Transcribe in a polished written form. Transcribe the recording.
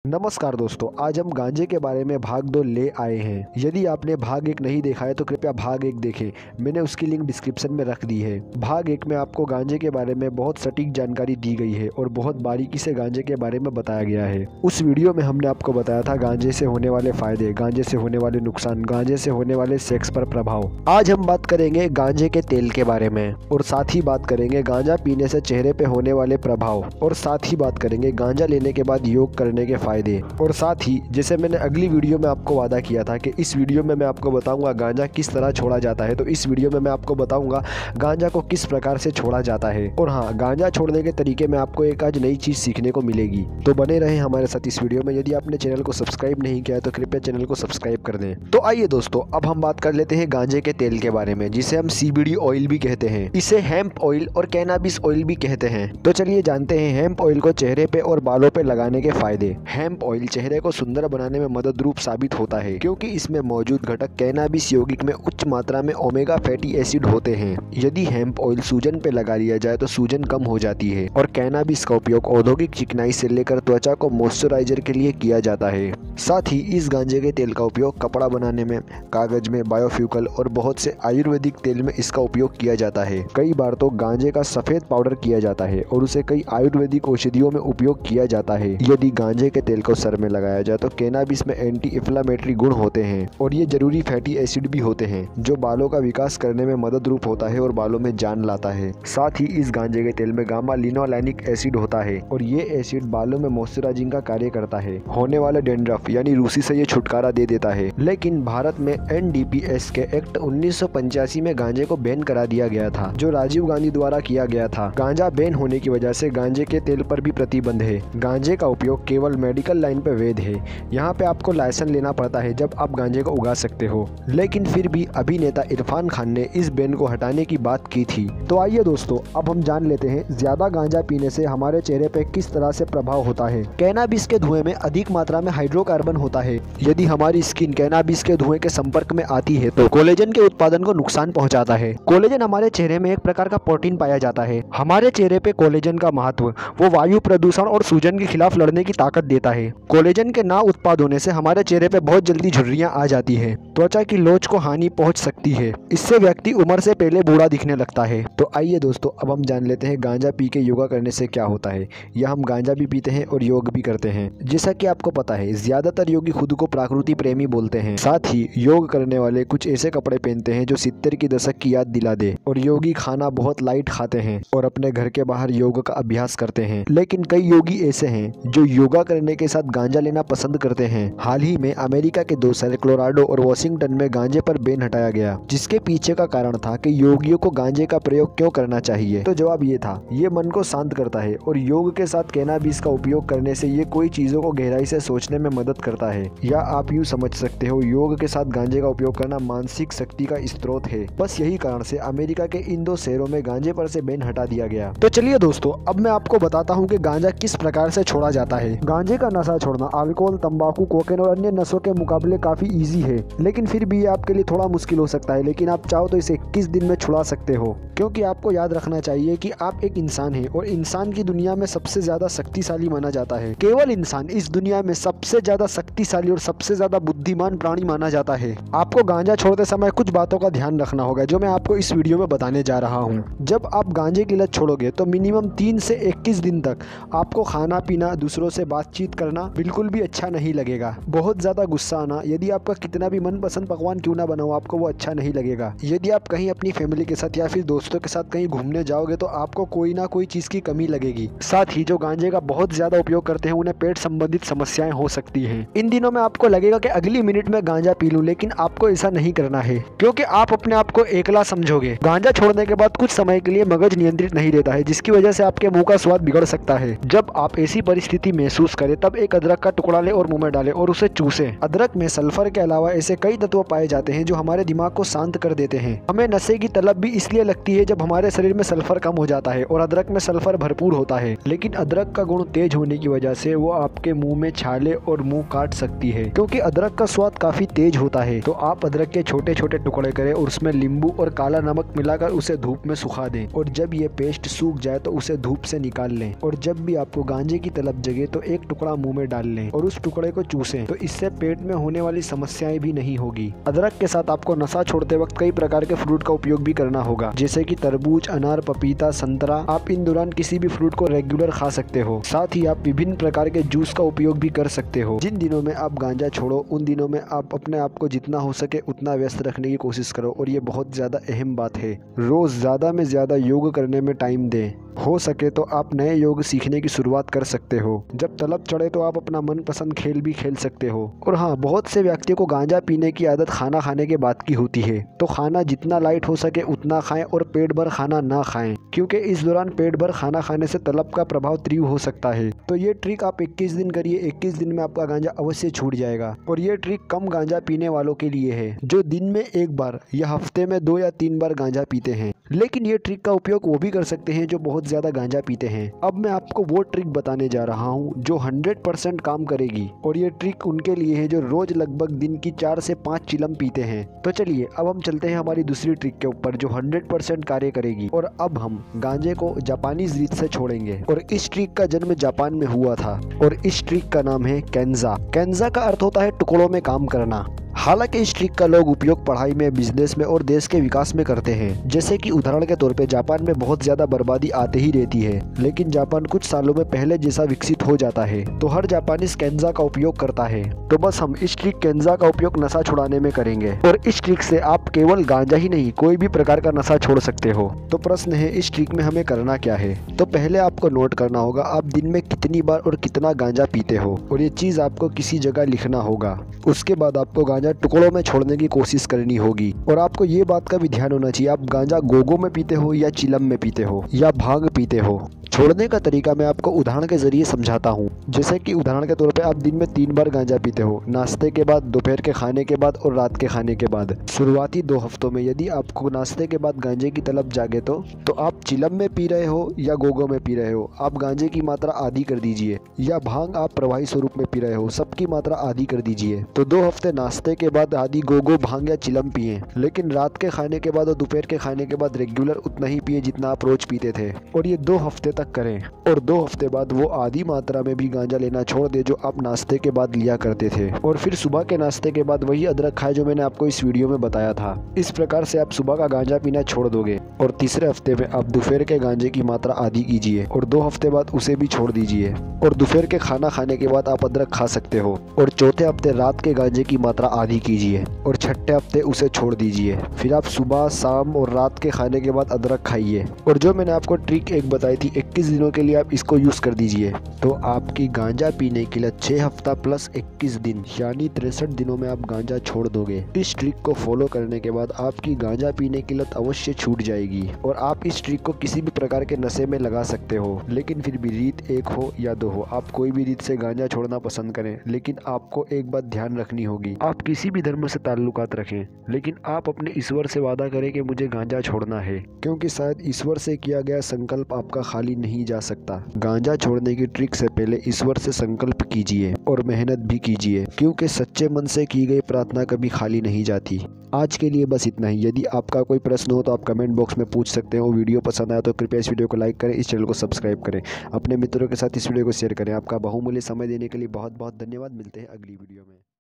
नमस्कार दोस्तों, आज हम गांजे के बारे में भाग 2 ले आए हैं। यदि आपने भाग 1 नहीं देखा है तो कृपया भाग 1 देखें। मैंने उसकी लिंक डिस्क्रिप्शन में रख दी है। भाग 1 में आपको गांजे के बारे में बहुत सटीक जानकारी दी गई है और बहुत बारीकी से गांजे के बारे में बताया गया है। उस वीडियो में हमने आपको बताया था गांजे से होने वाले फायदे, गांजे से होने वाले नुकसान, गांजे से होने वाले सेक्स पर प्रभाव। आज हम बात करेंगे गांजे के तेल के बारे में और साथ ही बात करेंगे गांजा पीने से चेहरे पे होने वाले प्रभाव और साथ ही बात करेंगे गांजा लेने के बाद योग करने के फायदे। और साथ ही जैसे मैंने अगली वीडियो में आपको वादा किया था कि इस वीडियो में मैं आपको बताऊंगा गांजा किस तरह छोड़ा जाता है, तो इस वीडियो में मैं आपको बताऊंगा गांजा को किस प्रकार से छोड़ा जाता है। और हाँ, गांजा छोड़ने के तरीके में आपको एक आज नई चीज सीखने को मिलेगी, तो बने रहें हमारे साथ इस वीडियो में। यदि आपने चैनल को सब्सक्राइब नहीं किया है तो कृपया चैनल को सब्सक्राइब कर दें। तो आइए दोस्तों, अब हम बात कर लेते हैं गांजे के तेल के बारे में, जिसे हम CBD ऑयल भी कहते हैं। इसे हेम्प ऑयल और कैनाबिस ऑयल भी कहते हैं। तो चलिए जानते हैं हेम्प ऑयल को चेहरे पे और बालों पे लगाने के फायदे। हेम्प ऑयल चेहरे को सुंदर बनाने में मदद रूप साबित होता है, क्योंकि इसमें मौजूद घटक कैनाबिस यौगिक में उच्च मात्रा में ओमेगा फैटी एसिड होते हैं। यदि हेम्प ऑयल सूजन पे लगा लिया जाए तो सूजन कम हो जाती है। और कैनाबिस का उपयोग औद्योगिक चिकनाई से लेकर त्वचा को मॉइस्चराइजर के लिए किया जाता है। साथ ही इस गांजे के तेल का उपयोग कपड़ा बनाने में, कागज में, बायोफ्यूकल और बहुत से आयुर्वेदिक तेल में इसका उपयोग किया जाता है। कई बार तो गांजे का सफेद पाउडर किया जाता है और उसे कई आयुर्वेदिक औषधियों में उपयोग किया जाता है। यदि गांजे के तेल को सर में लगाया जाए तो कैनाबिस में एंटी इंफ्लेमेटरी गुण होते हैं और ये जरूरी फैटी एसिड भी होते हैं, जो बालों का विकास करने में मदद रूप होता है और बालों में जान लाता है। साथ ही इस गांजे के तेल में गामा लिनोलेनिक एसिड होता है और ये एसिड बालों में मॉइस्चराइजिंग का कार्य करता है। होने वाले डैंड्रफ यानी रूसी से ये छुटकारा दे देता है। लेकिन भारत में NDPS के एक्ट 1985 में गांजे को बैन करा दिया गया था, जो राजीव गांधी द्वारा किया गया था। गांजा बैन होने की वजह से गांजे के तेल पर भी प्रतिबंध है। गांजे का उपयोग केवल मेडिकल लाइन पे वैध है। यहाँ पे आपको लाइसेंस लेना पड़ता है जब आप गांजे को उगा सकते हो। लेकिन फिर भी अभिनेता इरफान खान ने इस बैन को हटाने की बात की थी। तो आइए दोस्तों, अब हम जान लेते हैं ज्यादा गांजा पीने से हमारे चेहरे पे किस तरह से प्रभाव होता है। कैनाबिस के धुएं में अधिक मात्रा में हाइड्रोकार्बन होता है। यदि हमारी स्किन कैनाबिस के धुएं के संपर्क में आती है तो कोलेजन के उत्पादन को नुकसान पहुंचाता है। कोलेजन हमारे चेहरे में एक प्रकार का प्रोटीन पाया जाता है। हमारे चेहरे पे कोलेजन का महत्व वो वायु प्रदूषण और सूजन के खिलाफ लड़ने की ताकत देता है। कोलेजन के ना उत्पाद होने से हमारे चेहरे पे बहुत जल्दी झुर्रियां आ जाती है, त्वचा की लोच को हानि पहुंच सकती है। इससे व्यक्ति उम्र से पहले बूढ़ा दिखने लगता है। तो आइए दोस्तों, अब हम जान लेते हैं गांजा पी के योगा करने से क्या होता है। या हम गांजा भी पीते हैं और योग भी करते हैं। जैसा कि आपको पता है, ज्यादातर योगी खुद को प्रकृति प्रेमी बोलते हैं। साथ ही योग करने वाले कुछ ऐसे कपड़े पहनते हैं जो 70 की दशक की याद दिला दे। और योगी खाना बहुत लाइट खाते हैं और अपने घर के बाहर योग का अभ्यास करते हैं। लेकिन कई योगी ऐसे हैं जो योगा करने के साथ गांजा लेना पसंद करते हैं। हाल ही में अमेरिका के 2 शहर कोलोराडो और वॉशिंगटन में गांजे पर बैन हटाया गया, जिसके पीछे का कारण था कि योगियों को गांजे का प्रयोग क्यों करना चाहिए। तो जवाब ये था, ये मन को शांत करता है और योग के साथ कैनाबिस का उपयोग करने से ये कोई चीजों को गहराई से सोचने में मदद करता है। या आप यूँ समझ सकते हो, योग के साथ गांजे का उपयोग करना मानसिक शक्ति का स्रोत है। बस यही कारण से अमेरिका के इन 2 शहरों में गांजे पर से बैन हटा दिया गया। तो चलिए दोस्तों, अब मैं आपको बताता हूँ कि गांजा किस प्रकार से छोड़ा जाता है। गांजे का नशा छोड़ना अल्कोहल, तंबाकू, कोकेन और अन्य नशों के मुकाबले काफी इजी है, लेकिन फिर भी ये आपके लिए थोड़ा मुश्किल हो सकता है। लेकिन आप चाहो तो इसे 21 दिन में छुड़ा सकते हो, क्योंकि आपको याद रखना चाहिए कि आप एक इंसान हैं और इंसान की दुनिया में सबसे ज्यादा शक्तिशाली माना जाता है। केवल इंसान इस दुनिया में सबसे ज्यादा शक्तिशाली और सबसे ज्यादा बुद्धिमान प्राणी माना जाता है। आपको गांजा छोड़ते समय कुछ बातों का ध्यान रखना होगा, जो मैं आपको इस वीडियो में बताने जा रहा हूँ। जब आप गांजे की लत छोड़ोगे तो मिनिमम 3 से 21 दिन तक आपको खाना पीना, दूसरों से बातचीत करना बिल्कुल भी अच्छा नहीं लगेगा। बहुत ज्यादा गुस्सा आना, यदि आपका कितना भी मनपसंद पकवान क्यों ना बनाओ, आपको वो अच्छा नहीं लगेगा। यदि आप कहीं अपनी फैमिली के साथ या फिर दोस्तों के साथ कहीं घूमने जाओगे तो आपको कोई ना कोई चीज की कमी लगेगी। साथ ही जो गांजे का बहुत ज्यादा उपयोग करते हैं उन्हें पेट संबंधित समस्याएं हो सकती हैं। इन दिनों में आपको लगेगा कि अगली मिनट में गांजा पी लूं, लेकिन आपको ऐसा नहीं करना है, क्योंकि आप अपने आप को एकला समझोगे। गांजा छोड़ने के बाद कुछ समय के लिए मगज नियंत्रित नहीं रहता है, जिसकी वजह से आपके मुंह का स्वाद बिगड़ सकता है। जब आप ऐसी परिस्थिति महसूस करें तब एक अदरक का टुकड़ा ले और मुंह में डालें और उसे चूसें। अदरक में सल्फर के अलावा ऐसे कई तत्व पाए जाते हैं जो हमारे दिमाग को शांत कर देते हैं। हमें नशे की तलब भी इसलिए लगती है जब हमारे शरीर में सल्फर कम हो जाता है और अदरक में सल्फर भरपूर होता है। लेकिन अदरक का गुण तेज होने की वजह से वो आपके मुंह में छाले और मुंह काट सकती है, क्योंकि अदरक का स्वाद काफी तेज होता है। तो आप अदरक के छोटे छोटे टुकड़े करें और उसमें नींबू और काला नमक मिलाकर उसे धूप में सुखा दें और जब ये पेस्ट सूख जाए तो उसे धूप से निकाल लें। और जब भी आपको गांजे की तलब जगे तो एक टुकड़ा टुकड़ा मुंह में डाल लें और उस टुकड़े को चूसें, तो इससे पेट में होने वाली समस्याएं भी नहीं होगी। अदरक के साथ आपको नशा छोड़ते वक्त कई प्रकार के फ्रूट का उपयोग भी करना होगा, जैसे कि तरबूज, अनार, पपीता, संतरा। आप इन दौरान किसी भी फ्रूट को रेगुलर खा सकते हो। साथ ही आप विभिन्न प्रकार के जूस का उपयोग भी कर सकते हो। जिन दिनों में आप गांजा छोड़ो उन दिनों में आप अपने आप को जितना हो सके उतना व्यस्त रखने की कोशिश करो, और ये बहुत ज्यादा अहम बात है। रोज ज्यादा में ज्यादा योग करने में टाइम दें। हो सके तो आप नए योग सीखने की शुरुआत कर सकते हो। जब तलब चढ़े तो आप अपना मनपसंद खेल भी खेल सकते हो। और हाँ, बहुत से व्यक्तियों को गांजा पीने की आदत खाना खाने के बाद की होती है, तो खाना जितना लाइट हो सके उतना खाएं और पेट भर खाना ना खाएं, क्योंकि इस दौरान पेट भर खाना खाने से तलब का प्रभाव तीव्र हो सकता है। तो ये ट्रिक आप 21 दिन करिए, 21 दिन में आपका गांजा अवश्य छूट जाएगा। और ये ट्रिक कम गांजा पीने वालों के लिए है, जो दिन में एक बार या हफ्ते में 2 या 3 बार गांजा पीते हैं। लेकिन ये ट्रिक का उपयोग वो भी कर सकते हैं जो बहुत ज्यादा गांजा पीते हैं। अब मैं आपको वो ट्रिक बताने जा रहा हूँ जो 100% काम करेगी, और ये ट्रिक उनके लिए है जो रोज लगभग दिन की 4 से 5 चिलम पीते हैं। तो चलिए अब हम चलते हैं हमारी दूसरी ट्रिक के ऊपर जो 100% कार्य करेगी। और अब हम गांजे को जापानीज रीत से छोड़ेंगे। और इस ट्रिक का जन्म जापान में हुआ था, और इस ट्रिक का नाम है कैंजा। कैंजा का अर्थ होता है टुकड़ों में काम करना। हालांकि इस ट्रिक का लोग उपयोग पढ़ाई में, बिजनेस में और देश के विकास में करते हैं। जैसे कि उदाहरण के तौर पे जापान में बहुत ज्यादा बर्बादी आते ही रहती है, लेकिन जापान कुछ सालों में पहले जैसा विकसित हो जाता है, तो हर जापानी इस कैंजा का उपयोग करता है। तो बस हम इस ट्रिक कैंजा का उपयोग नशा छुड़ाने में करेंगे, और इस ट्रिक से आप केवल गांजा ही नहीं कोई भी प्रकार का नशा छोड़ सकते हो। तो प्रश्न है, इस ट्रिक में हमें करना क्या है? तो पहले आपको नोट करना होगा आप दिन में कितनी बार और कितना गांजा पीते हो, और ये चीज आपको किसी जगह लिखना होगा। उसके बाद आपको गांजा टुकड़ों में छोड़ने की कोशिश करनी होगी। और आपको ये बात का भी ध्यान होना चाहिए आप गांजा गोगो में पीते हो या चिलम में पीते हो या भांग पीते हो। छोड़ने का तरीका मैं आपको उदाहरण के जरिए समझाता हूँ। जैसे कि उदाहरण के तौर पे आप दिन में 3 बार गांजा पीते हो, नाश्ते के बाद, दोपहर के खाने के बाद और रात के खाने के बाद। शुरुआती 2 हफ्तों में यदि आपको नाश्ते के बाद गांजे की तलब जागे तो आप चिलम में पी रहे हो या गोगो में पी रहे हो, आप गांजे की मात्रा आधी कर दीजिए, या भांग आप प्रवाही स्वरूप में पी रहे हो, सबकी मात्रा आधी कर दीजिए। तो 2 हफ्ते नाश्ते के बाद आधी गोगो, भांग या चिलम पिए, लेकिन रात के खाने के बाद और दोपहर के खाने के बाद रेगुलर उतना ही पिए जितना आप रोज पीते थे। और ये 2 हफ्ते तक करें, और 2 हफ्ते बाद वो आधी मात्रा में भी गांजा लेना छोड़ दे जो आप नाश्ते के बाद लिया करते थे। और फिर सुबह के नाश्ते के बाद वही अदरक खाए जो मैंने आपको इस वीडियो में बताया था। इस प्रकार से आप सुबह का गांजा पीना छोड़ दोगे। और तीसरे हफ्ते में आप दोपहर के गांजे की मात्रा आधी कीजिए, और 2 हफ्ते बाद उसे भी छोड़ दीजिए। और दोपहर के खाना खाने के बाद आप अदरक खा सकते हो। और चौथे हफ्ते रात के गांजे की मात्रा आधी कीजिए, और छठे हफ्ते उसे छोड़ दीजिए। फिर आप सुबह, शाम और रात के खाने के बाद अदरक खाइए। और जो मैंने आपको ट्रिक एक बताई थी 21 दिनों के लिए आप इसको यूज कर दीजिए, तो आपकी गांजा पीने के लिए 6 हफ्ता प्लस 21 दिन यानी 63 दिनों में आप गांजा छोड़ दोगे। इस ट्रिक को फॉलो करने के बाद आपकी गांजा पीने की लत अवश्य छूट जाएगी। और आप इस ट्रिक को किसी भी प्रकार के नशे में लगा सकते हो, लेकिन फिर भी रीत एक हो या 2 हो, आप कोई भी रीत से गांजा छोड़ना पसंद करें, लेकिन आपको एक बात ध्यान रखनी होगी, आप किसी भी धर्म से ताल्लुकात रखें, लेकिन आप अपने ईश्वर से वादा करें कि मुझे गांजा छोड़ना है, क्योंकि शायद ईश्वर से किया गया संकल्प आपका खाली नहीं जा सकता। गांजा छोड़ने की ट्रिक से पहले ईश्वर से संकल्प कीजिए और मेहनत भी कीजिए, क्योंकि सच्चे मन से की गई प्रार्थना कभी खाली नहीं जाती। आज के लिए बस इतना ही। यदि आपका कोई प्रश्न हो तो आप कमेंट बॉक्स में पूछ सकते हो। वीडियो पसंद आया तो कृपया इस वीडियो को लाइक करें, इस चैनल को सब्सक्राइब करें, अपने मित्रों के साथ इस वीडियो को शेयर करें। आपका बहुमूल्य समय देने के लिए बहुत बहुत धन्यवाद। मिलते हैं अगली वीडियो में।